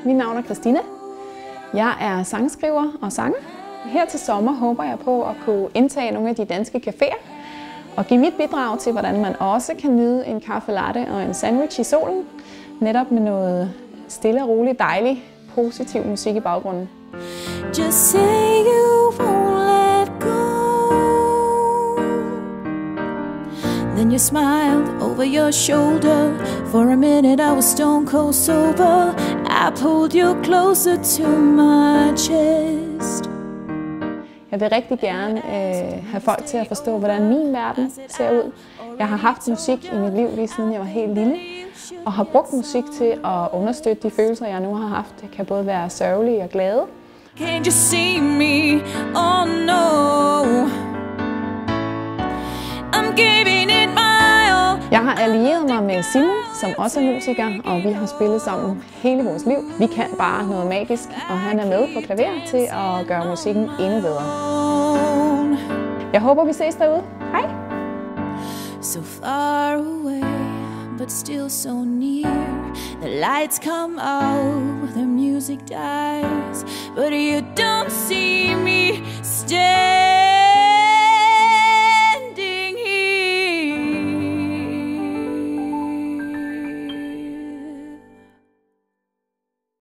Mit navn er Christina. Jeg er sangskriver og sanger. Her til sommer håber jeg på at kunne indtage nogle af de danske caféer og give mit bidrag til, hvordan man også kan nyde en kaffe latte og en sandwich i solen, netop med noget stille og roligt, dejlig, positiv musik i baggrunden. Just say you won't let go. Then you smiled over your shoulder. For a minute I was stone cold sober. I pulled you closer to my chest. Jeg vil rigtig gerne have folk til at forstå, hvordan min verden ser ud. Jeg har haft musik i mit liv lige siden jeg var helt lille, og har brugt musik til at understøtte de følelser, jeg nu har haft. Det kan både være sørgelige og glade. Can't you see me? Oh no. I'm giving it my all. Jeg har allieret mig med Simon, som også er musiker, og vi har spillet sammen hele vores liv. Vi kan bare noget magisk, og han er med på klaver til at gøre musikken endnu bedre. Jeg håber, vi ses derude. Hej! So far away, but still so near. The lights come out, the music dies, but you don't see me stay.